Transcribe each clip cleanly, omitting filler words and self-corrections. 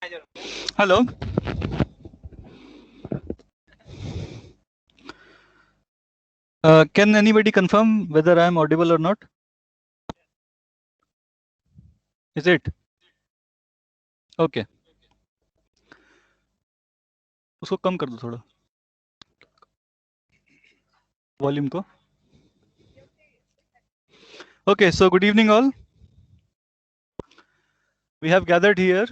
Hello. Can anybody confirm whether I am audible or not? Is it? Okay. उसको कम कर दो थोड़ा volume को. Okay, so good evening all. We have gathered here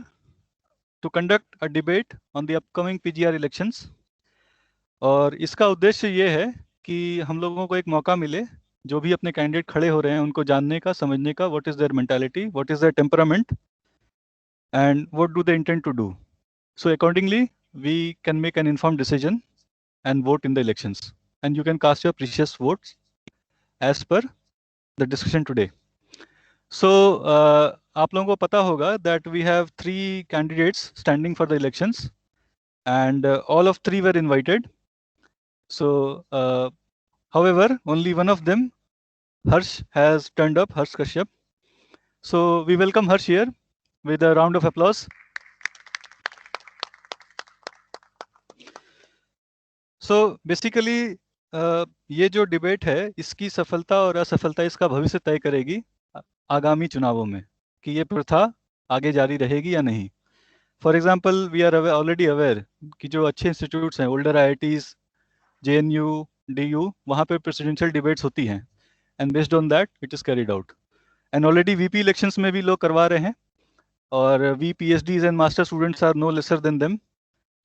to conduct a debate on the upcoming PGR elections. और इसका उद्देश्य ये है कि हम लोगों को एक मौका मिले जो भी अपने कैंडिडेट खड़े हो रहे हैं उनको जानने का, समझने का, what is their mentality, what is their temperament, and what do they intend to do. So accordingly, we can make an informed decision and vote in the elections. And you can cast your precious votes as per the discussion today. So आप लोगों को पता होगा that we have 3 candidates standing for the elections and all of 3 were invited. So however, only one of them, Harsh, has turned up, Harsh Kashyap. So we welcome Harsh here with a round of applause. So basically ये जो debate है इसकी सफलता और असफलता इसका भविष्य तय करेगी आगामी चुनावों में कि ये प्रथा आगे जारी रहेगी या नहीं. For example we are already aware कि जो अच्छे इंस्टीट्यूट्स हैं, ओल्डर IITs, JNU, DU, वहाँ पे प्रेसिडेंशियल डिबेट्स होती हैं and based on that it is carried out. And already VP elections में भी लोग करवा रहे हैं और we PhDs and master students are no lesser than them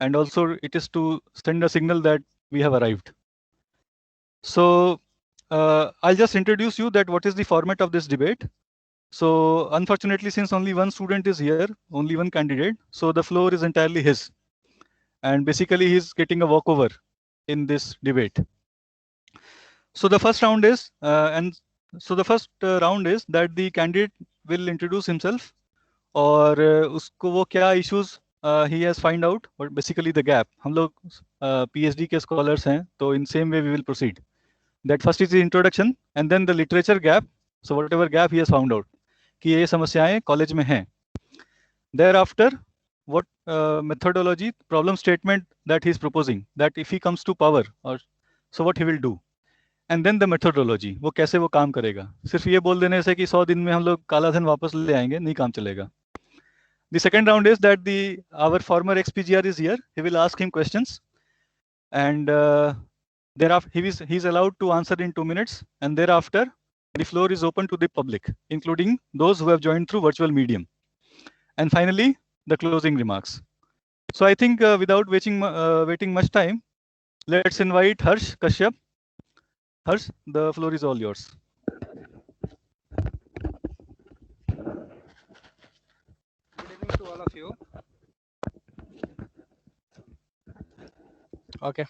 and also it is to send a signal that we have arrived. So I'll just introduce you that what is the format of this debate. So unfortunately, since only one student is here, only one candidate, so the floor is entirely his. And basically he's getting a walkover in this debate. So the first round is, that the candidate will introduce himself और उसको वो क्या issues he has find out, but basically the gap. हम लोग PhD के scholars हैं, तो in same way we will proceed. That first is the introduction and then the literature gap. So whatever gap he has found out कि ये समस्याएं college में हैं. Thereafter, what methodology, problem statement that he is proposing, that if he comes to power, or so what he will do. And then the methodology, वो कैसे वो काम करेगा. सिर्फ ये बोल देने से कि 100 दिन में हम लोग काला धन वापस ले आएंगे, नहीं काम चलेगा. The second round is that our former ex-PGR is here. He will ask him questions, and thereafter he is allowed to answer in 2 minutes. And thereafter, the floor is open to the public, including those who have joined through virtual medium. And finally, the closing remarks. So I think without waiting much time, let's invite Harsh Kashyap. Harsh, the floor is all yours. Good evening to all of you. Okay,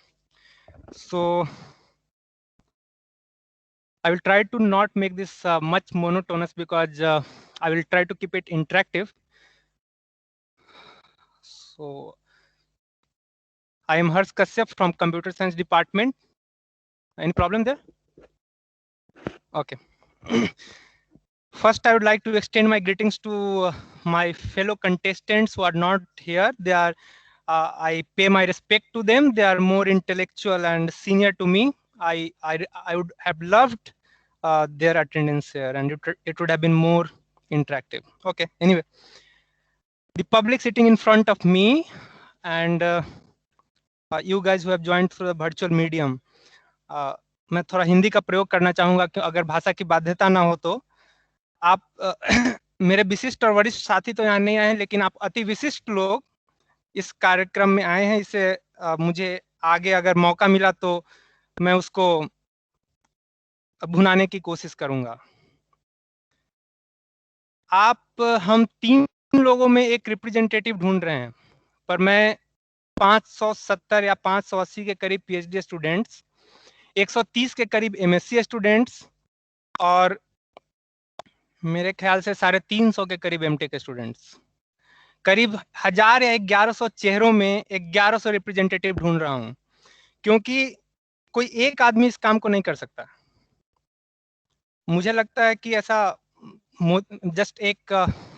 so I will try to not make this much monotonous because I will try to keep it interactive. So I am Harsh Kashyap from Computer Science Department. Any problem there? Okay. First, I would like to extend my greetings to my fellow contestants who are not here. They are, I pay my respect to them. They are more intellectual and senior to me. I would have loved their attendance here, and it would have been more interactive. Okay. Anyway, the public sitting in front of me and you guys who have joined through the virtual medium. मैं थोड़ा हिंदी का प्रयोग करना चाहूंगा कि अगर भाषा की बाध्यता ना हो तो आप मेरे विशिष्ट और वरिष्ठ साथी तो यहाँ नहीं आए हैं, लेकिन आप अति विशिष्ट लोग इस कार्यक्रम में आए हैं. इससे मुझे आगे अगर मौका मिला तो मैं उसको भुनाने की कोशिश करूंगा. आप हम 3 लोगों में एक रिप्रेजेंटेटिव ढूंढ रहे हैं, पर मैं 570 या 580 के करीब PhD स्टूडेंट्स, 130 के करीब MSc स्टूडेंट्स और मेरे ख्याल से 350 के करीब MTech स्टूडेंट्स, करीब 1000 या 1100 चेहरों में 1100 रिप्रेजेंटेटिव ढूंढ रहा हूं, क्योंकि कोई एक आदमी इस काम को नहीं कर सकता. मुझे लगता है कि ऐसा जस्ट एक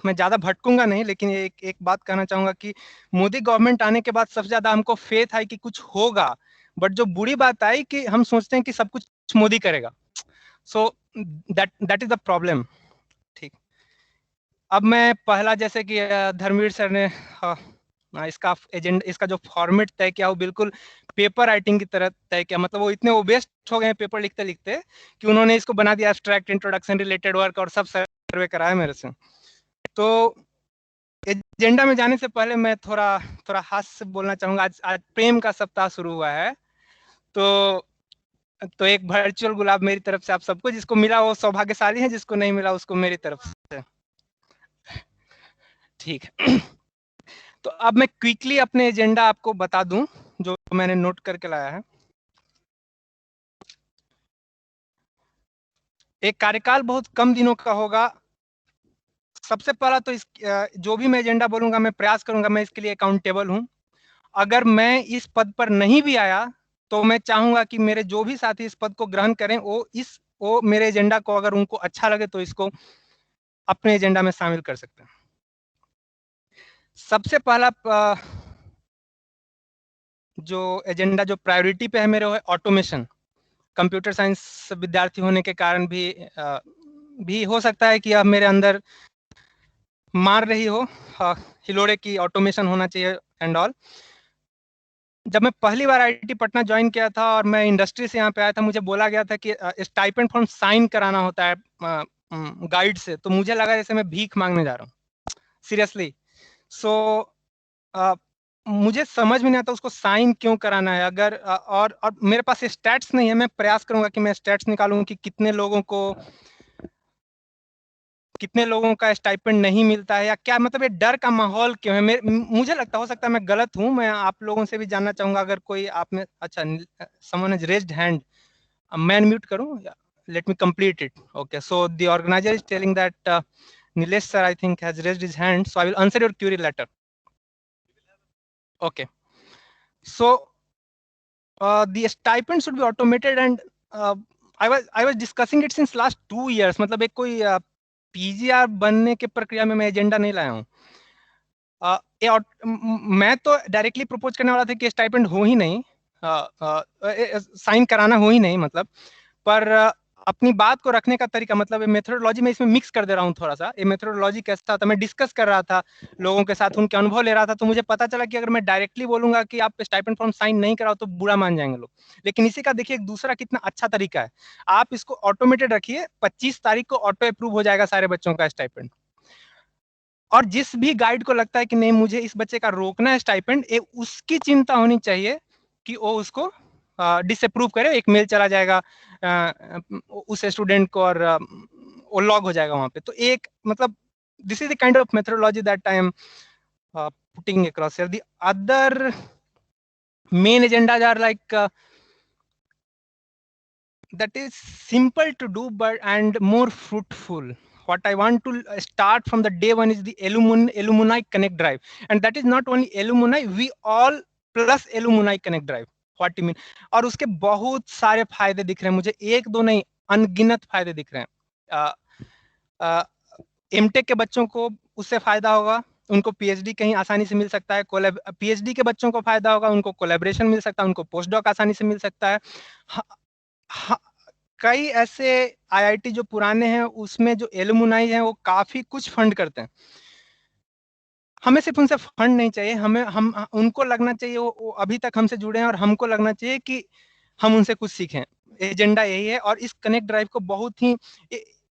मैं ज्यादा भटकूंगा नहीं, लेकिन एक बात कहना चाहूंगा कि मोदी गवर्नमेंट आने के बाद सबसे ज्यादा हमको फेथ है कि कुछ होगा, बट जो बुरी बात आई कि हम सोचते हैं कि सब कुछ मोदी करेगा। So that is the problem. ठीक, अब मैं पहला, जैसे कि धर्मवीर सर ने इसका एजेंडा, इसका जो फॉर्मेट तय किया वो बिल्कुल पेपर राइटिंग की तरह तय किया। मतलब वो इतने ओबेस्ट हो गए हैं पेपर लिखते लिखते कि उन्होंने इसको बना दिया एब्स्ट्रैक्ट, इंट्रोडक्शन, रिलेटेड वर्क, और सब सर्वे कराया मेरे से। तो एजेंडा में जाने से पहले मैं थोड़ा हास्य बोलना चाहूंगा। आज प्रेम का सप्ताह शुरू हुआ है, तो एक वर्चुअल गुलाब मेरी तरफ से आप सबको, जिसको मिला वो सौभाग्यशाली है, जिसको नहीं मिला उसको मेरी तरफ से। ठीक है। तो अब मैं क्विकली अपने एजेंडा आपको बता दूं जो मैंने नोट करके लाया है। एक कार्यकाल बहुत कम दिनों का होगा। सबसे पहला तो जो भी मैं एजेंडा बोलूंगा मैं प्रयास करूंगा, मैं इसके लिए अकाउंटेबल हूं। अगर मैं इस पद पर नहीं भी आया तो मैं चाहूंगा कि मेरे जो भी साथी इस पद को ग्रहण करें वो मेरे एजेंडा को, अगर उनको अच्छा लगे तो इसको अपने एजेंडा में शामिल कर सकते हैं। सबसे पहला जो एजेंडा जो प्रायोरिटी पे है मेरे, वो है ऑटोमेशन। कंप्यूटर साइंस विद्यार्थी होने के कारण भी हो सकता है कि अब मेरे अंदर मार रही हो हिलोड़े की ऑटोमेशन होना चाहिए एंड ऑल। जब मैं पहली बार आईआईटी पटना ज्वाइन किया था और मैं इंडस्ट्री से यहाँ पे आया था, मुझे बोला गया था कि स्टाइपेंड फॉर्म साइन कराना होता है गाइड से। तो मुझे लगा जैसे मैं भीख मांगने जा रहा हूँ, सीरियसली। सो मुझे समझ में नहीं आता उसको साइन क्यों कराना है। अगर और मेरे पास स्टैट्स नहीं है। मैं प्रयास करूंगा कि मैं स्टैट्स निकालूं कि कितने लोगों का स्टाइपेंड नहीं मिलता है, या क्या मतलब ये डर का माहौल क्यों है। मुझे लगता हो सकता है मैं गलत हूं। मैं आप लोगों से भी जानना चाहूंगा, अगर कोई आप में, अच्छा, समवन हैज रेज्ड हैंड, मैं अनम्यूट करूं? Let me complete it. Okay, so the organiser is telling that Nilesh sir, I think, has raised his hand, so I will answer your query later. Okay, so the stipend should be automated, and I was discussing it since last 2 years. मतलब एक कोई PGR बनने के प्रक्रिया में मैं agenda नहीं लाया हूँ। मैं तो डायरेक्टली प्रपोज करने वाला था कि स्टाइपेंड हो ही नहीं, साइन कराना हो ही नहीं, मतलब। पर अपनी बात को रखने का तरीका, मतलब मेथोडोलॉजी में इसमें मिक्स कर दे रहा हूँ थोड़ा सा। ये मेथोडोलॉजी कैसा था, मैं डिस्कस कर रहा था लोगों के साथ, उनके अनुभव ले रहा था। तो मुझे पता चला कि अगर मैं डायरेक्टली बोलूंगा कि आप स्टाइपेंड फॉर्म साइन नहीं कराओ तो बुरा मान जाएंगे लोग। लेकिन इसी का देखिए एक दूसरा कितना अच्छा तरीका है। आप इसको ऑटोमेटेड रखिए, 25 तारीख को ऑटो अप्रूव हो जाएगा सारे बच्चों का स्टाइपेंड। और जिस भी गाइड को लगता है कि नहीं मुझे इस बच्चे का रोकना है स्टाइपेंड, उसकी चिंता होनी चाहिए कि वो उसको डिसअप्रूव करे। एक मेल चला जाएगा उस स्टूडेंट को, और वो लॉग हो जाएगा वहां पे। तो एक मतलब this is the kind of methodology that I am putting across here. The other main agendas are like that is simple to do but and more fruitful. What I want to start from the day one is the alumni connect drive, and that is not only alumni, we all plus alumni connect drive. What you mean? और उसके बहुत सारे फायदे दिख रहे हैं मुझे, एक दो नहीं, अनगिनत फायदे दिख रहे हैं। एमटेक के बच्चों को उससे फायदा होगा, उनको पीएचडी कहीं आसानी से मिल सकता है। पीएचडी के बच्चों को फायदा होगा, उनको कोलैबोरेशन मिल सकता है, उनको पोस्ट डॉक आसानी से मिल सकता है। कई ऐसे आईआईटी जो पुराने हैं उसमें जो एलुमनाई हैं वो काफी कुछ फंड करते हैं। हमें सिर्फ उनसे फंड नहीं चाहिए, हम उनको लगना चाहिए वो अभी तक हमसे जुड़े हैं, और हमको लगना चाहिए कि हम उनसे कुछ सीखें। एजेंडा यही है। और इस कनेक्ट ड्राइव को बहुत ही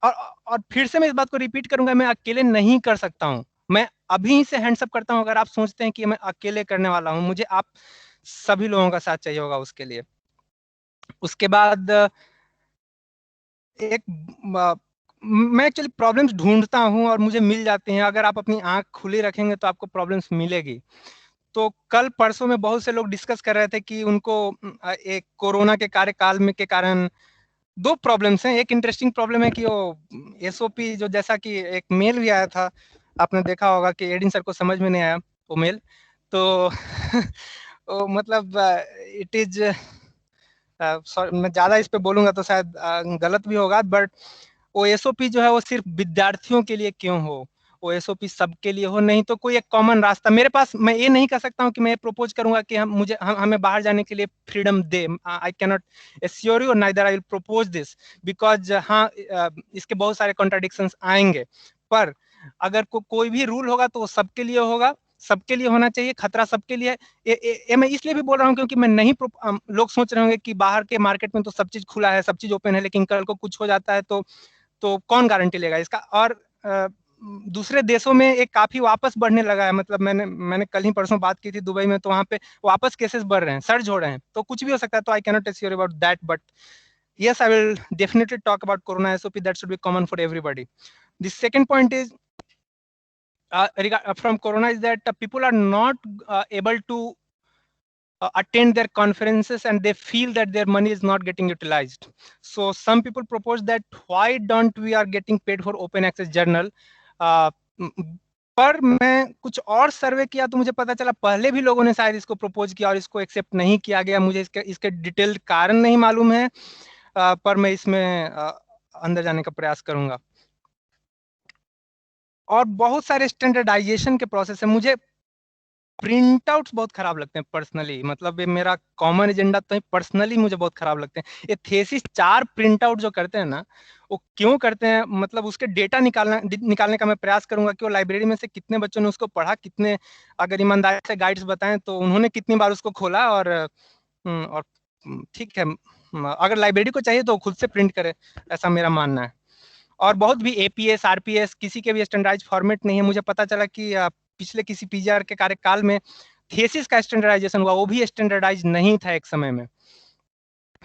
और फिर से मैं इस बात को रिपीट करूंगा, मैं अकेले नहीं कर सकता हूं। मैं अभी से हैंड्स अप करता हूं अगर आप सोचते हैं कि मैं अकेले करने वाला हूं। मुझे आप सभी लोगों का साथ चाहिए होगा उसके लिए। उसके बाद एक मैं एक्चुअली प्रॉब्लम्स ढूंढता हूं और मुझे मिल जाते हैं। अगर आप अपनी आंख खुली रखेंगे तो आपको प्रॉब्लम्स मिलेगी। तो कल परसों में बहुत से लोग डिस्कस कर रहे थे कि उनको एक कोरोना के कार्यकाल में के कारण दो प्रॉब्लम्स हैं। एक इंटरेस्टिंग प्रॉब्लम है कि वो एसओपी जो, जैसा कि एक मेल भी आया था, आपने देखा होगा कि एडिन सर को समझ में नहीं आया वो मेल। तो मतलब इट इज मैं ज्यादा इस पे बोलूंगा तो शायद गलत भी होगा, बट OSOP जो है वो सिर्फ विद्यार्थियों के लिए क्यों हो, OSOP सबके लिए हो, नहीं तो कोई एक कॉमन रास्ता मेरे पास। मैं ये नहीं कह सकता हूँ कि मैं प्रपोज करूंगा कि हमें बाहर जाने के लिए freedom they. I can not assure you, neither I will propose this, because हाँ इसके बहुत सारे कॉन्ट्राडिक्शंस आएंगे, पर अगर कोई भी रूल होगा तो वो सबके लिए होगा, सबके लिए होना चाहिए, खतरा सबके लिए। ये मैं इसलिए भी बोल रहा हूँ क्योंकि मैं नहीं लोग सोच रहे होंगे कि बाहर के मार्केट में तो सब चीज खुला है, सब चीज ओपन है, लेकिन कल को कुछ हो जाता है तो कौन गारंटी लेगा इसका। और दूसरे देशों में एक काफी वापस बढ़ने लगा है, मतलब मैंने कल ही परसों बात की थी दुबई में, तो वहां पे वापस केसेस बढ़ रहे हैं, सर्ज हो रहे हैं, तो कुछ भी हो सकता है। तो I cannot assure about that, but yes, I will definitely talk about corona SOP. That should be common for everybody. The second point is from corona is that people are not able to attend their conferences, and they feel that their money is not getting utilized. So some people propose that why don't we are getting paid for open access journal. पर मैं कुछ और सर्वे किया तो मुझे पता चला पहले भी लोगों ने शायद इसको प्रपोज किया और इसको एक्सेप्ट नहीं किया गया। मुझे इसके डिटेल्ड कारण नहीं मालूम है, पर मैं इसमें अंदर जाने का प्रयास करूंगा। और बहुत सारे स्टैंडर्डाइजेशन के प्रोसेस है। मुझे प्रिंट आउट्स बहुत खराब लगते हैं पर्सनली, मतलब ये मेरा कॉमन एजेंडा तो पर्सनली मुझे बहुत खराब लगते हैं। ये थेसिस 4 प्रिंट आउट जो करते हैं ना, वो क्यों करते हैं, मतलब उसके डेटा निकालने का मैं प्रयास करूंगा कि वो लाइब्रेरी में से कितने बच्चों ने उसको पढ़ा, कितने अगर ईमानदारी से गाइड्स बताएं तो उन्होंने कितनी बार उसको खोला, और ठीक है अगर लाइब्रेरी को चाहिए तो खुद से प्रिंट करे, ऐसा मेरा मानना है। और बहुत भी APS RPS किसी के भी स्टैंडर्डाइज फॉर्मेट नहीं है। मुझे पता चला कि पिछले किसी PGR के कार्यकाल में थेसिस का स्टैंडर्डाइजेशन हुआ, वो भी स्टैंडर्डाइज नहीं था एक समय में।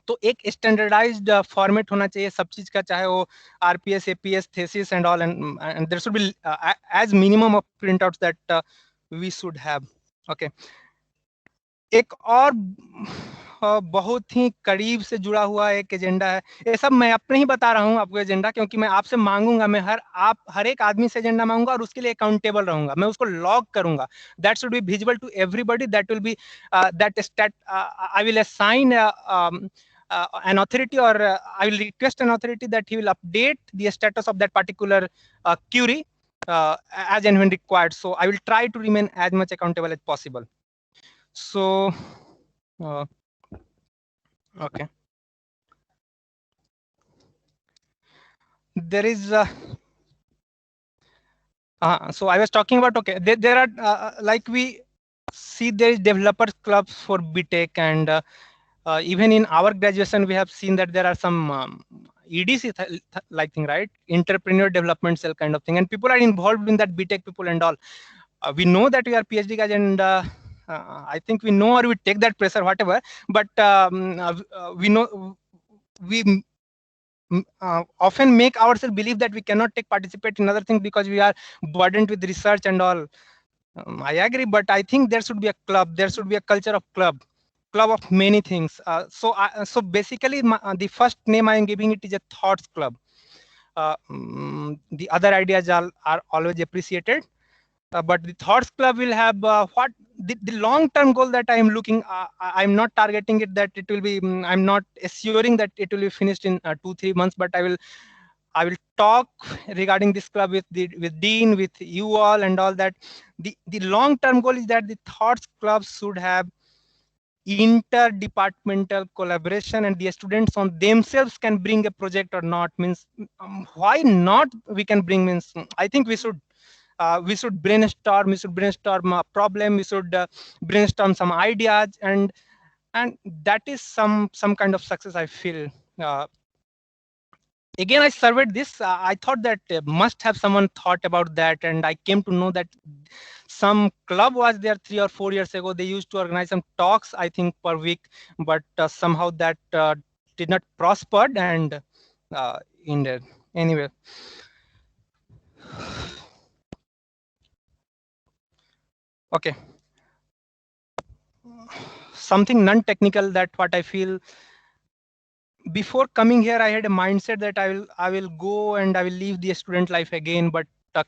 तो एक स्टैंडर्डाइज्ड फॉर्मेट होना चाहिए सब चीज का, चाहे वो RPS APS thesis and all, and there should be as minimum of printouts that we should have. Okay, एक और बहुत ही करीब से जुड़ा हुआ एक एजेंडा है। ये सब मैं अपने ही बता रहा हूँ आपको एजेंडा, क्योंकि मैं आपसे मांगूंगा, मैं हर एक आदमी से एजेंडा मांगूंगा और उसके लिए अकाउंटेबल रहूंगा, मैं उसको लॉग करूंगा। That should be visible to everybody, that will be that state I will assign an authority, or I will request an authority that he will update the status of that particular query as and when required. So I will try to remain as much accountable as possible. So okay, there is so I was talking about, okay, there are like we see there is developers clubs for BTech, and even in our graduation we have seen that there are some EDC like thing, right, entrepreneur development cell kind of thing, and people are involved in that, BTech people and all. We know that we are PhD guys, and I think we know, or we take that pressure whatever, but we know we often make ourselves believe that we cannot participate in other things because we are burdened with research and all. I agree, but I think there should be a club, there should be a culture of club of many things. So basically the first name I am giving it is a thoughts club. The other ideas are always appreciated, but the thoughts club will have what the long term goal that I am looking. I'm not targeting it that it will be, I'm not assuring that it will be finished in 2-3 months, but I will talk regarding this club with Dean, with you all and all that. The long term goal is that the thoughts club should have interdepartmental collaboration, and the students on themselves can bring a project or not, means why not we can bring, means I think we should brainstorm, a problem, we should brainstorm some ideas, and that is some kind of success I feel. Again, I surveyed this. I thought that must have someone thought about that, and I came to know that some club was there 3 or 4 years ago. They used to organize some talks, I think, per week, but somehow that did not prosper and ended. Anyway. Okay. Something non-technical, that what I feel. Before coming here, I had a mindset that I will go and I will leave the student life again. But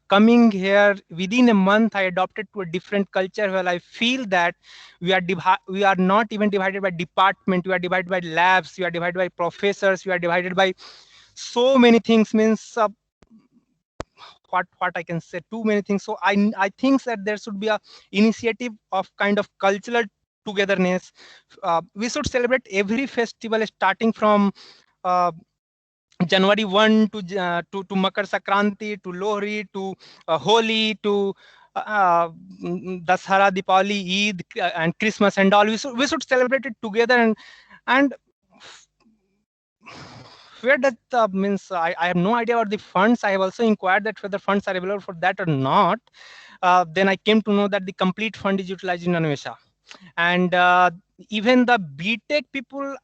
coming here within a month, I adopted to a different culture where I feel that we are not even divided by department. We are divided by labs. We are divided by professors. We are divided by so many things, means what I can say, too many things. So I think that there should be a initiative of kind of cultural togetherness. We should celebrate every festival starting from January 1 to Makar Sankranti, to Lohri, to Holi, to Dashara, Deepavali, Eid, and Christmas and all. We should celebrate it together. And where that means I have no idea about the funds. I have also inquired that whether funds are available for that or not. Then I came to know that the complete fund is utilized in Anvesha. And even the BTech people,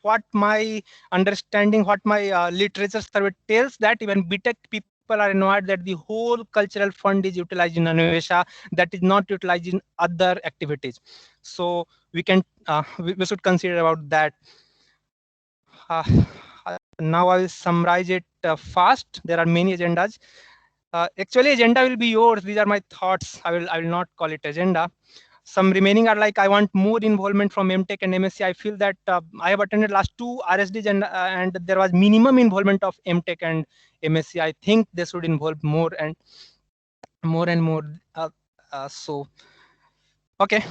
what my understanding, what my literature survey tells, that even BTech people are annoyed that the whole cultural fund is utilized in Anvesha, that is not utilized in other activities. So we can we should consider about that. Now I will summarize it fast. There are many agendas. Actually, agenda will be yours. These are my thoughts. I will not call it agenda. Some remaining are like, I want more involvement from MTech and MSc. I feel that I have attended last 2 RSDs and there was minimum involvement of MTech and MSc. I think they should involve more and more. So okay.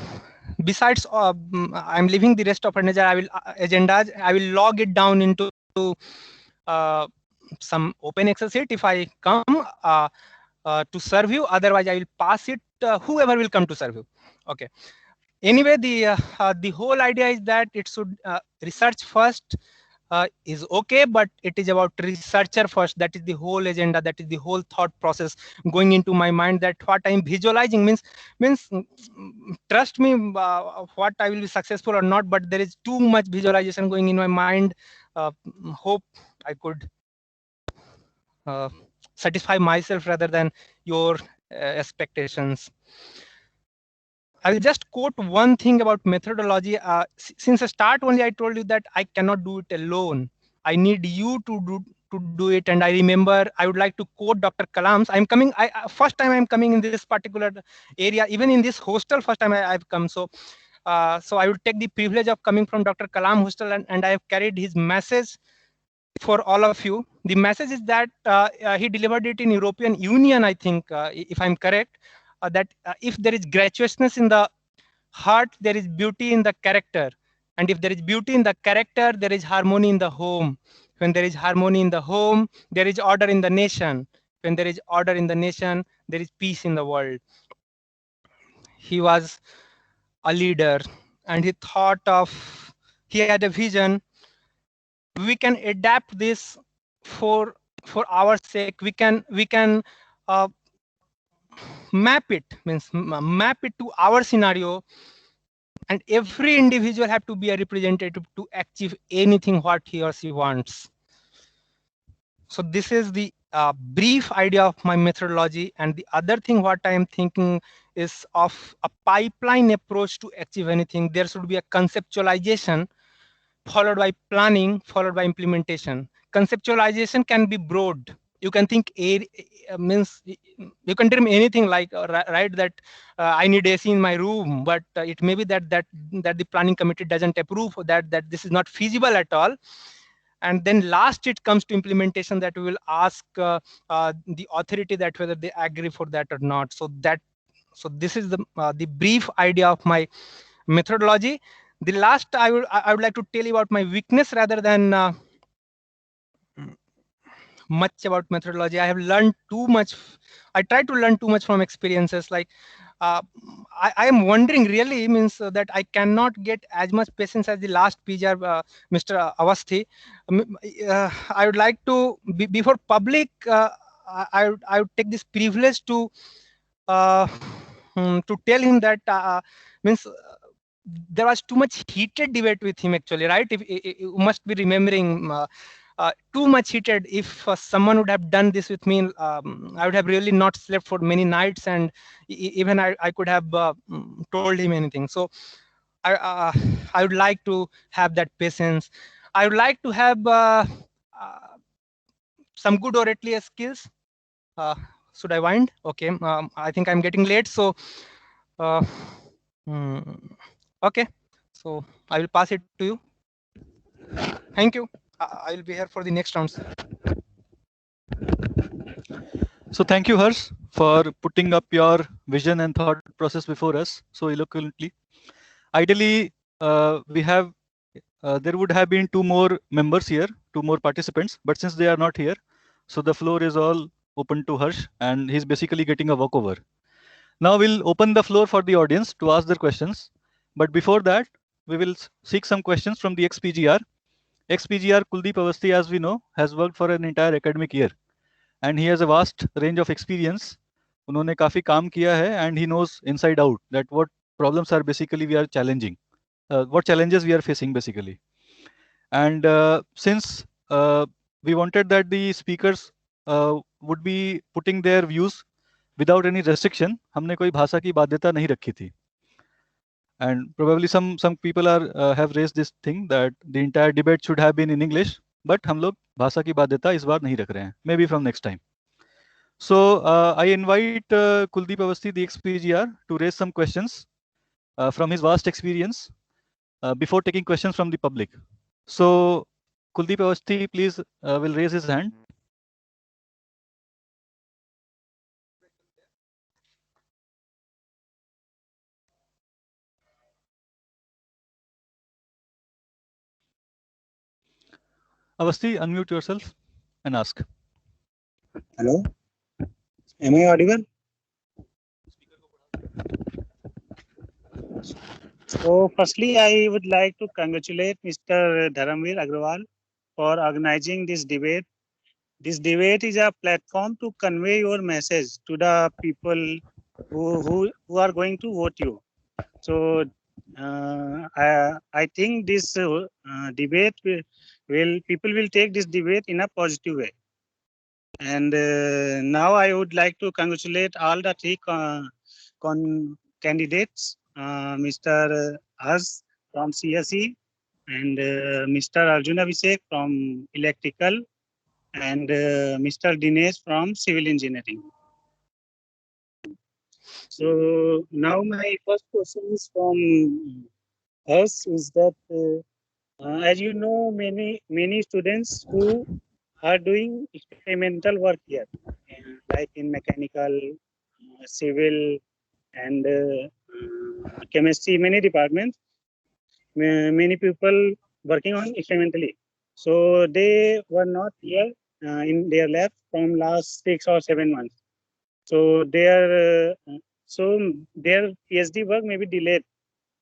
Besides, I'm leaving the rest of agendas. I will log it down into some open Excel sheet if I come to serve you. Otherwise, I will pass it whoever will come to serve you. Okay. Anyway, the whole idea is that it should research first is okay, but it is about researcher first. That is the whole agenda. That is the whole thought process going into my mind. That what I'm visualizing means trust me, what I will be successful or not. But there is too much visualization going in my mind. Hope I could satisfy myself rather than your expectations. I will just quote one thing about methodology. Since the start only, I told you that I cannot do it alone. I need you to do it. And I remember I would like to quote Dr. Kalam's. I'm coming. First time I'm coming in this particular area, even in this hostel. First time I've come. So I would take the privilege of coming from Dr. Kalam hostel, and I have carried his message for all of you. The message is that he delivered it in European Union, I think, if I'm correct. That if there is graciousness in the heart, there is beauty in the character. And if there is beauty in the character, there is harmony in the home. When there is harmony in the home, there is order in the nation. When there is order in the nation, there is peace in the world. He was a leader, and he had a vision. We can adapt this for our sake. We can map it to our scenario, and every individual have to be a representative to achieve anything what he or she wants. So this is the brief idea of my methodology. And the other thing what I am thinking is of a pipeline approach to achieve anything. There should be a conceptualization followed by planning, followed by implementation. Conceptualization can be broad. You can think means you can dream anything, like right, that I need AC in my room, but it may be that the planning committee doesn't approve that this is not feasible at all. And then last it comes to implementation, that we will ask the authority that whether they agree for that or not. So this is the brief idea of my methodology. The last I would like to tell you about my weakness rather than much about methodology. I have learned too much. I try to learn too much from experiences. Like I am wondering really means that I cannot get as much patience as the last PGR, Mr. Awasthi. I would like to before public. I would take this privilege to tell him that means. There was too much heated debate with him, actually, right? You must be remembering too much heated. If someone would have done this with me, I would have really not slept for many nights, and even I could have told him anything. So I would like to have that patience. I would like to have some good oratory skills. Should I wind? Okay, I think I'm getting late. So okay, so I will pass it to you. Thank you. I will be here for the next rounds. So thank you, Harsh, for putting up your vision and thought process before us so eloquently. Ideally, there would have been two more members here, two more participants, but since they are not here, so the floor is all open to Harsh, and he's basically getting a walkover. Now we'll open the floor for the audience to ask their questions. But before that, we will seek some questions from the XPGR. XPGR Kuldeep Awasthi, as we know, has worked for an entire academic year, and he has a vast range of experience. उन्होंने काफी काम किया है, and he knows inside out that what problems are basically we are challenging, what challenges we are facing basically. And since we wanted that the speakers would be putting their views without any restriction, हमने कोई भाषा की बाध्यता नहीं रखी थी. And probably some people are have raised this thing that the entire debate should have been in English, but हम लोग भाषा की बाध्यता इस बार नहीं रख रहे हैं. Maybe from next time. So I invite Kuldeep Awasthi, the XPGR, to raise some questions from his vast experience before taking questions from the public. So Kuldeep Awasthi, please will raise his hand. Awasthi, unmute yourself and ask. Hello, am I audible? So firstly, I would like to congratulate Mr. Dharamveer Agrawal for organizing this debate. This debate is a platform to convey your message to the people who are going to vote you. So I think this debate people will take this debate in a positive way. And now I would like to congratulate all the three candidates, Mr. Haz from CSE and Mr. Arjuna Abhishek from Electrical and Mr. Dinesh from Civil Engineering. So now my first question is from us is that as you know, many students who are doing experimental work here, like in mechanical, civil, and chemistry, many departments, many people working on experimentally. So they were not here in their lab from last 6 or 7 months. So their PhD work may be delayed.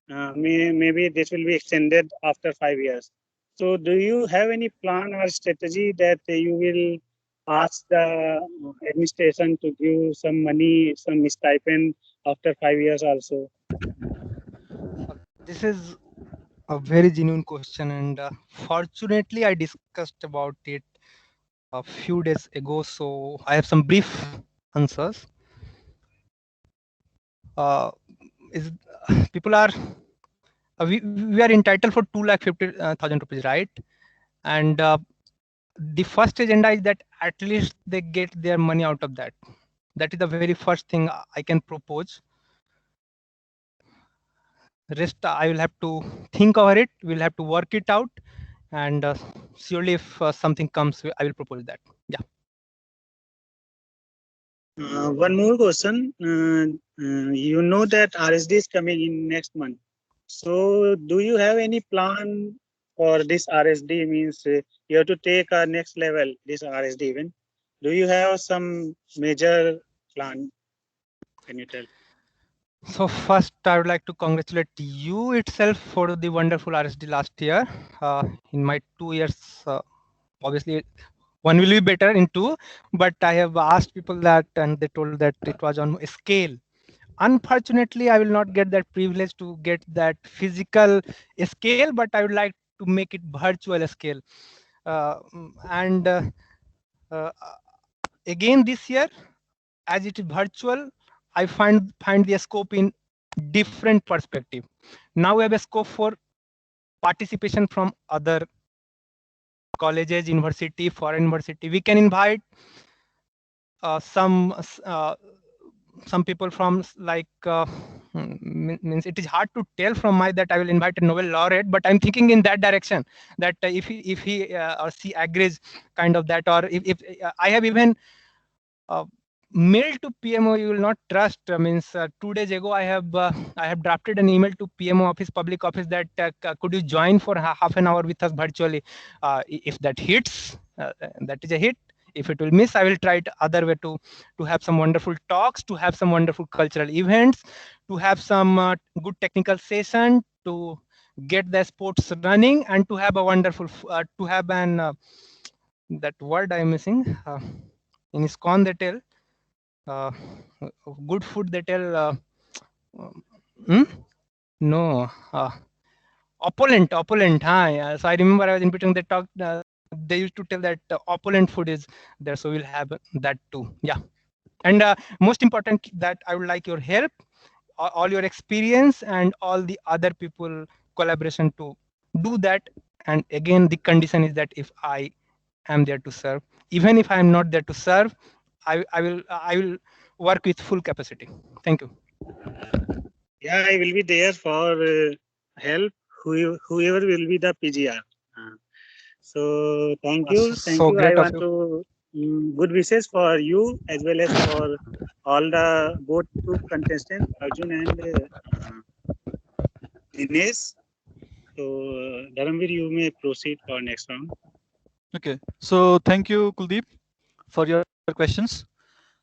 Maybe this will be extended after 5 years. So do you have any plan or strategy that you will ask the administration to give some money, some stipend after 5 years also? This is a very genuine question, and fortunately I discussed about it a few days ago, so I have some brief answers. People are we are entitled for 2,50,000 rupees, right? And the first agenda is that at least they get their money out of that. That is the very first thing I can propose. Rest I will have to think over it. We'll have to work it out, and surely if something comes, I will propose that. Yeah. One more question. You know that RSD is coming in next month. So do you have any plan for this RSD? Means you have to take a next level, this RSD event. Do you have some major plan? Can you tell? So first, I would like to congratulate you itself for the wonderful RSD last year. In my 2 years, obviously one will be better in 2, but I have asked people that, and they told that it was on a scale. Unfortunately, I will not get that privilege to get that physical scale, but I would like to make it virtual scale. And again this year, as it is virtual, I find the scope in different perspective. Now we have a scope for participation from other colleges, university, foreign university. We can invite some people from like means it is hard to tell from my that I will invite a Nobel laureate, but I'm thinking in that direction that if he or she agrees kind of that, or if I have even mail to PMO you will not trust. Means 2 days ago I have drafted an email to PMO office, public office, that could you join for half an hour with us virtually. If that hits, that is a hit. If it will miss, I will try it other way to have some wonderful talks, to have some wonderful cultural events, to have some good technical session, to get the sports running, and to have a wonderful to have an that word I'm missing. In ISKCON they tell good food, they tell no opulent. Yeah. So I remember I was in between, they talked, they used to tell that opulent food is there, so we'll have that too. Yeah. And most important, that I would like your help, all your experience, and all the other people collaboration to do that. And again, the condition is that if I am there to serve, even if I am not there to serve, I will work with full capacity. Thank you. Yeah, I will be there for help, whoever will be the PGR. So thank you. Thank So you. great I of want to good wishes for you as well as for all the both two contestants, Arjun and Dinesh. So Dharamvir, you may proceed for next round. Okay. So thank you, Kuldeep, for your questions.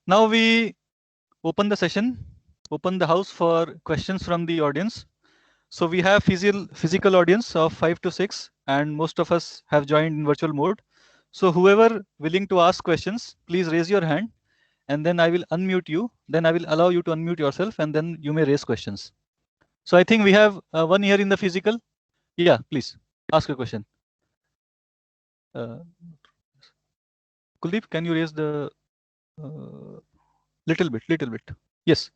Now we open the session, open the house for questions from the audience. So we have physical audience of 5 to 6, and most of us have joined in virtual mode. So whoever willing to ask questions, please raise your hand, and then I will unmute you. Then I will allow you to unmute yourself, and then you may raise questions. So I think we have one here in the physical. Yeah, please ask a question. Kuldeep, can you raise the little bit? Yes.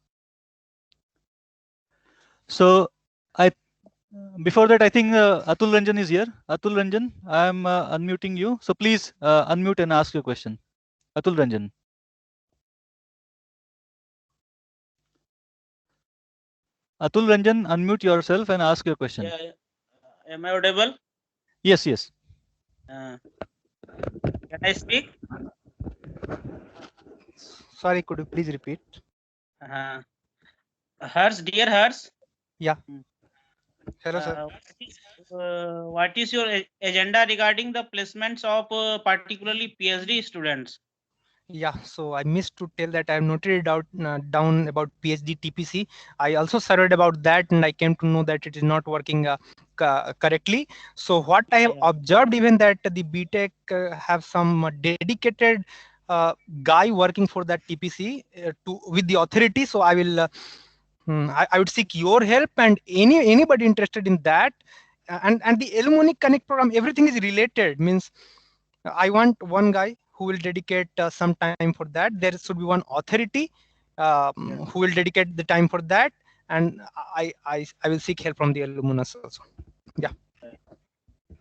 So before that, I think Atul Ranjan is here. Atul Ranjan, I am unmuting you. So please unmute and ask your question. Atul Ranjan. Atul Ranjan, unmute yourself and ask your question. Yeah. Am I audible? Yes. Can I speak? Sorry, could you please repeat? Hers, dear Hers. Yeah. Hello, sir. What is your agenda regarding the placements of particularly PhD students? Yeah, so I missed to tell that I have noted it out down about PhD TPC. I also surveyed about that, and I came to know that it is not working correctly. So what I have observed, even that the BTech have some dedicated guy working for that TPC with the authority. So I will I would seek your help and anybody interested in that. And the Alumni Connect program, everything is related. Means I want one guy who will dedicate some time for that. There should be one authority who will dedicate the time for that, and I will seek help from the alumnus also. Yeah.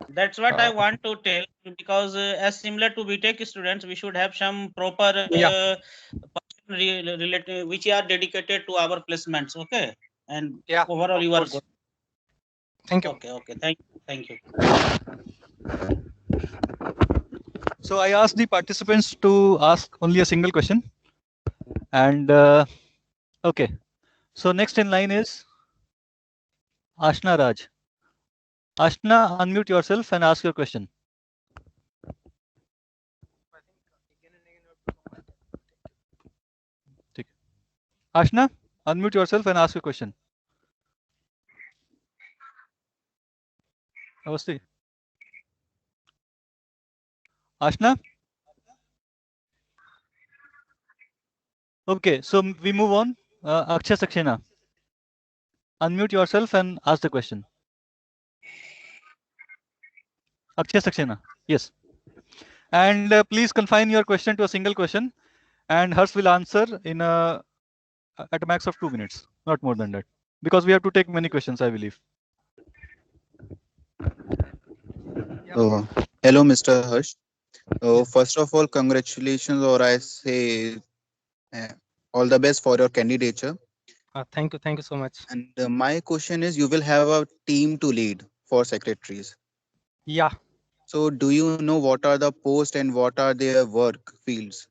That's what I want to tell, because as similar to BTech students, we should have some proper related which are dedicated to our placements. Okay, and overall you are good. Thank you. Okay. Thank you. So I asked the participants to ask only a single question. And okay. So next in line is Ashna Raj. Ashna, unmute yourself and ask your question. Ashna, unmute yourself and ask your question. Avasti. Ashna? Okay, so we move on. Akshay Saxena. Unmute yourself and ask the question. Akshay Saxena. Yes. And please confine your question to a single question, and Hers will answer in at a max of 2 minutes, not more than that, because we have to take many questions, I believe. Hello, Mr. Harsh. First of all, congratulations, or I say all the best for your candidature. Thank you so much. And my question is, you will have a team to lead for secretaries. Yeah. So do you know what are the posts and what are their work fields?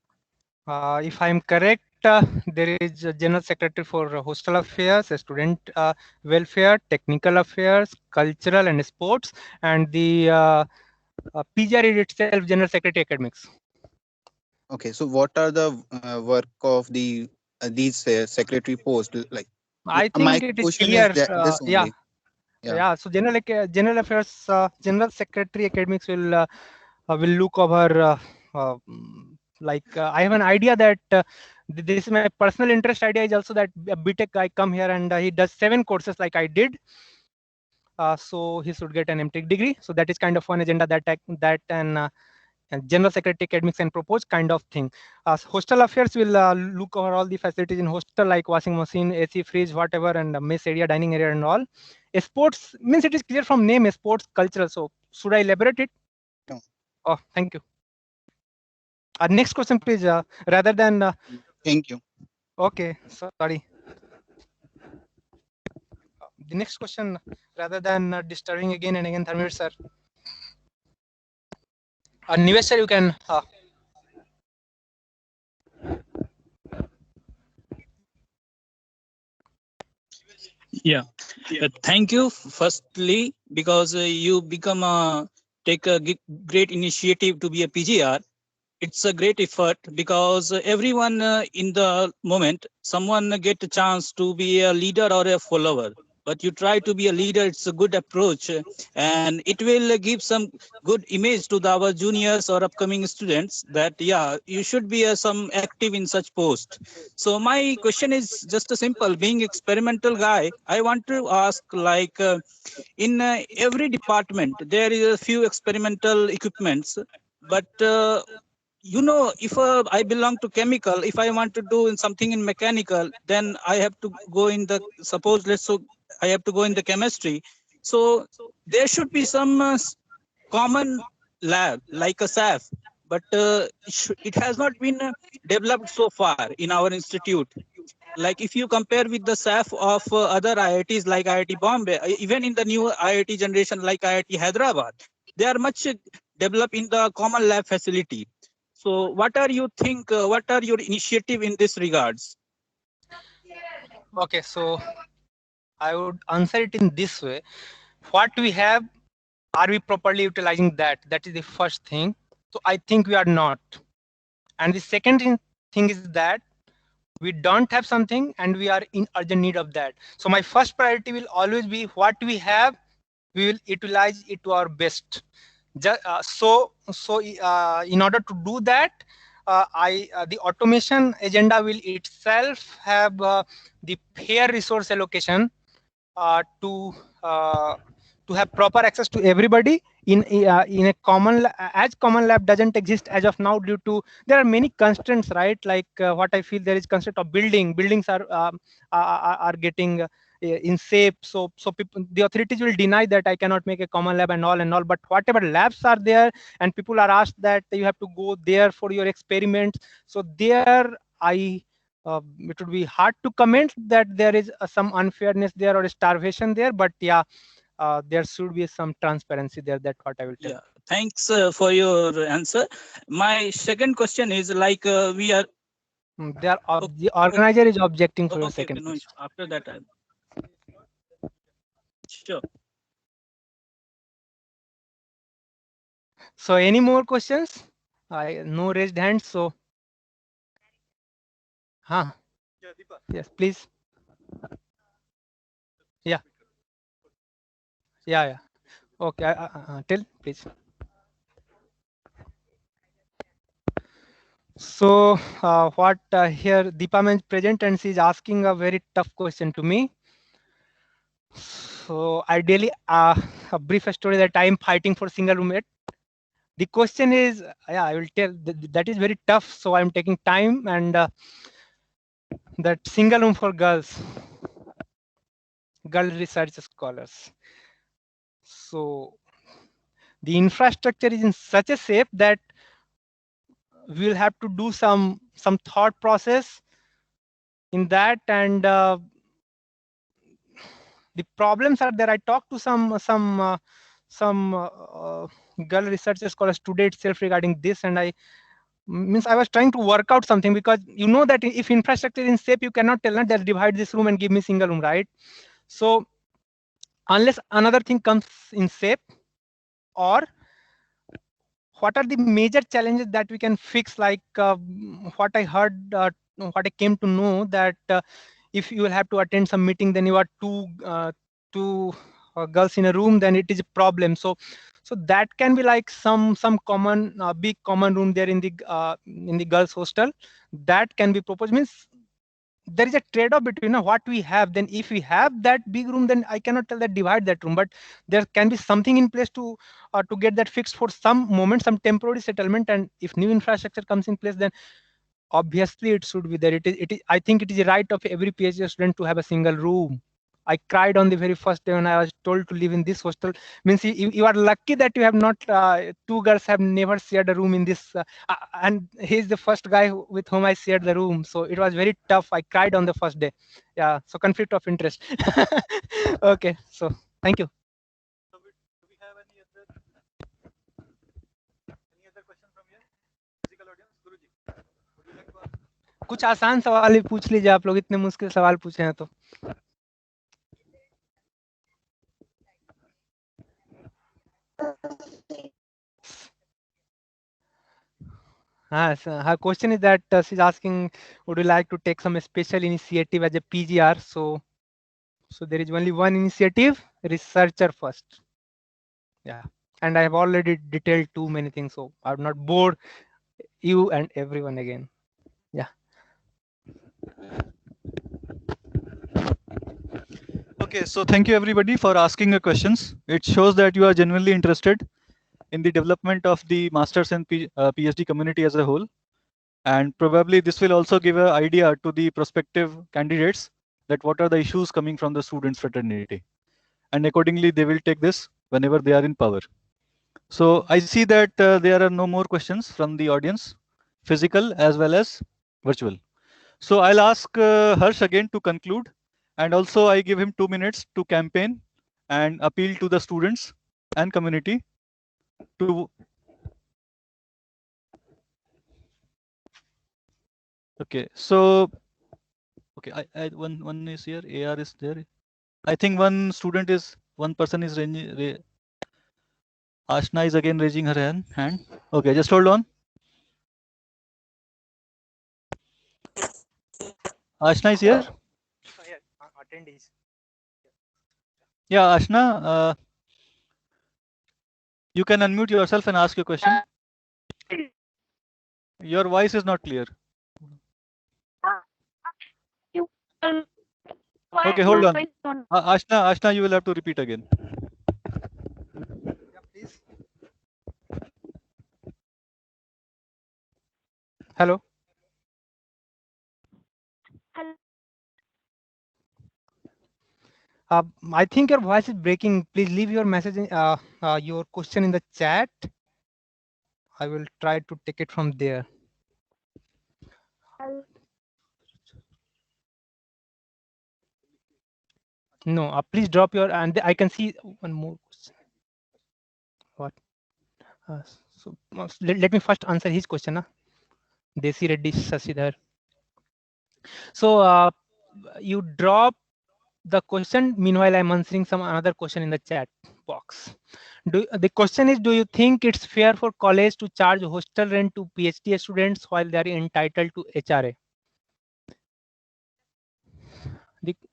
If I'm correct, there is a general secretary for hostel affairs, student welfare, technical affairs, cultural and sports, and the PGR is itself general secretary academics. Okay, so what are the work of the these secretary posts? Like, I my think it is question is clear. that this Yeah, only. Yeah. yeah. So general affairs, general secretary academics will look over. I have an idea that this is my personal interest idea is also that a BTech guy come here and he does 7 courses like I did. So he should get an MTech degree. So that is kind of one agenda that and general secretary academics and propose kind of thing. Hostel affairs will look over all the facilities in hostel like washing machine, AC, fridge, whatever, and mess area, dining area, and all. Sports means it is clear from name, sports, cultural. So should I elaborate it? No. Oh, thank you. Next question, please. Rather than. Thank you. Okay, sorry. The next question, rather than disturbing again and again, Dharmir sir. Nivesh sir, you can. Yeah. Thank you. Firstly, because you become take a great initiative to be a PGR. It's a great effort because everyone in the moment, someone get a chance to be a leader or a follower. But you try to be a leader, it's a good approach, and it will give some good image to our juniors or upcoming students that yeah, you should be some active in such post. So my question is just a simple. Being experimental guy, I want to ask like in every department there is a few experimental equipments, but you know, if I belong to chemical, if I want to do something in mechanical, then I have to go in the, suppose let's so I have to go in the chemistry. So there should be some common lab like a SAF, but it has not been developed so far in our institute. Like if you compare with the SAF of other IITs like IIT Bombay, even in the new IIT generation like IIT Hyderabad, they are much developed in the common lab facility. So what are you think, what are your initiative in this regards? Okay, so I would answer it in this way. What we have, are we properly utilizing that? That is the first thing. So I think we are not. And the second thing is that we don't have something and we are in urgent need of that. So my first priority will always be what we have, we will utilize it to our best. In order to do that, the automation agenda will itself have the fair resource allocation to have proper access to everybody in a common as common lab doesn't exist as of now due to there are many constraints, right? Like what I feel there is constraint of buildings are getting in shape, so people, the authorities will deny that I cannot make a common lab and all, but whatever labs are there and people are asked that you have to go there for your experiments, so there it would be hard to comment that there is some unfairness there or starvation there, but yeah, there should be some transparency there. That's what I will tell. Yeah, thanks for your answer. My second question is like we are. The organizer is objecting for your second. Okay, no, after that, sure. So, any more questions? No raised hands. So, yes, please. Yeah. Okay, tell, please. So, what here Deepa is present and she is asking a very tough question to me. So, ideally, a brief story that I am fighting for single roommate. The question is, yeah, I will tell that is very tough. So, I am taking time and that single room for girl research scholars. So, the infrastructure is in such a shape that we will have to do some thought process in that, and the problems are there. I talked to some girl researchers scholars today itself regarding this, and means I was trying to work out something, because you know that if infrastructure is in SAP, you cannot tell that divide this room and give me single room, right? So unless another thing comes in SAP, or what are the major challenges that we can fix? Like what I heard, what I came to know, that if you will have to attend some meeting, then you are two girls in a room, then it is a problem. So that can be like some common big common room there in the girls hostel that can be proposed. Means there is a trade-off between what we have. Then if we have that big room, then I cannot tell that divide that room, but there can be something in place to get that fixed for some moment, some temporary settlement. And if new infrastructure comes in place, then obviously it should be there. It is I think it is a right of every PhD student to have a single room. I cried on the very first day when I was told to live in this hostel. Means you are lucky that you have not two girls have never shared a room in this, and he's the first guy with whom I shared the room. So it was very tough. I cried on the first day. Yeah, so conflict of interest. Okay, so thank you. So do we have any other question from here? Physical audience, Guruji, would you like to ask? कुछ आसान सवाल ही पूछ लीजिए आप लोग, इतने मुश्किल सवाल पूछे हैं तो. Her question is that she's asking, would you like to take some special initiative as a PGR? So there is only one initiative, researcher first. Yeah, and I have already detailed too many things, so I would not bore you and everyone again. Yeah. Okay, so thank you everybody for asking your questions. It shows that you are genuinely interested in the development of the masters and PhD community as a whole. And probably this will also give an idea to the prospective candidates that what are the issues coming from the students fraternity. And accordingly, they will take this whenever they are in power. So I see that there are no more questions from the audience, physical as well as virtual. So I'll ask Harsh again to conclude. And also I give him 2 minutes to campaign and appeal to the students and community to. Okay, so okay, one is here, AR is there. I think one person is Ashna is again raising her hand. Okay, just hold on. Ashna is here. Attendees. Yeah, Ashna, you can unmute yourself and ask your question. Your voice is not clear. Okay, hold on. Ashna, you will have to repeat again. Yeah, please. Hello. I think your voice is breaking. Please leave your message, your question in the chat. I will try to take it from there. No, please drop your, and I can see one more question. What? So let me first answer his question. Desi Reddy Sasidhar. So you drop the question. Meanwhile, I'm answering some another question in the chat box. The question is, do you think it's fair for college to charge hostel rent to PhD students while they are entitled to HRA?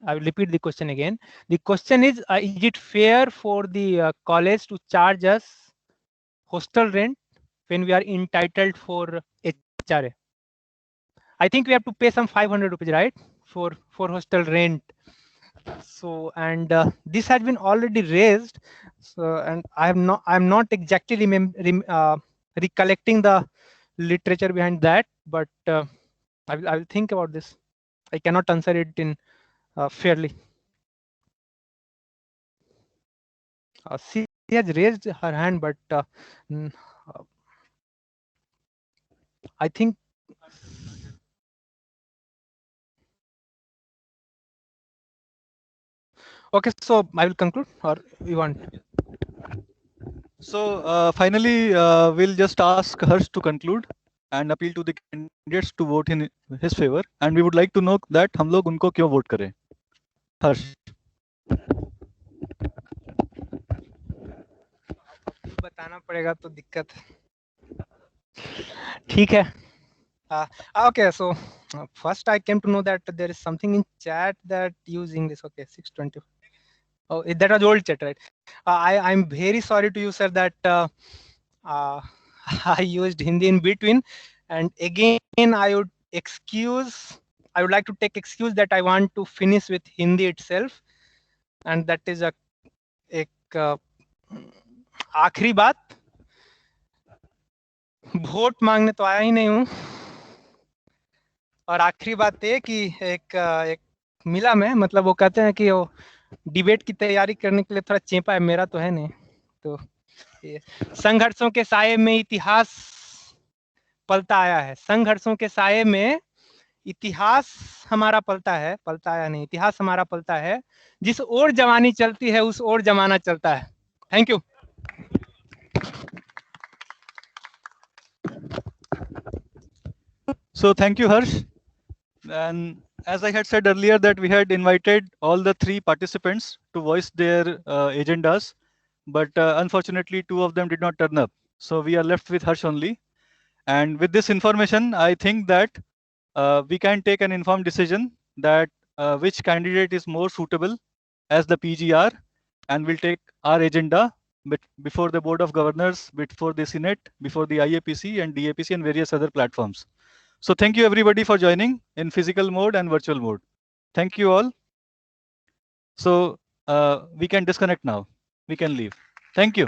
I will repeat the question again. The question is it fair for the college to charge us hostel rent when we are entitled for HRA? I think we have to pay some 500 rupees, right, for hostel rent. So, and this has been already raised. So, and I'm not exactly recollecting the literature behind that, but I will think about this. I cannot answer it in fairly. She has raised her hand, but I think. Okay, so I will conclude, or you want? So finally, we'll just ask Harsh to conclude. and appeal to the candidates to vote in his favor. And we would like to know that हम लोग उनको क्यों vote करें. हर्ष. बताना पड़ेगा तो दिक्कत. ठीक है. Okay, so first I came to know that there is something in chat that use English. Okay, 620. Oh, that was old chat, right? I'm very sorry to you, sir, that I used Hindi in between, and again I would like to take excuse that I want to finish with Hindi itself, and that is एक आखिरी बात. Vote मांगने तो आया ही नहीं हूँ, और आखिरी बात ये कि एक मिला में, मतलब वो कहते हैं कि वो डिबेट की तैयारी करने के लिए थोड़ा चेपा है, मेरा तो है नहीं. तो ये संघर्षों के साये में इतिहास पलता आया है. संघर्षों के साये में इतिहास हमारा पलता आया नहीं, इतिहास हमारा पलता है. जिस ओर जवानी चलती है उस ओर जमाना चलता है. Thank you. So thank you, Harsh. And as I had said earlier, that we had invited all the 3 participants to voice their agendas, but unfortunately 2 of them did not turn up. So we are left with Harsh only. And with this information, I think that we can take an informed decision that which candidate is more suitable as the PGR, and we'll take our agenda before the Board of Governors, before the Senate, before the IAPC and DAPC and various other platforms. So thank you everybody for joining in physical mode and virtual mode. Thank you all. So we can disconnect now. We can leave. Thank you.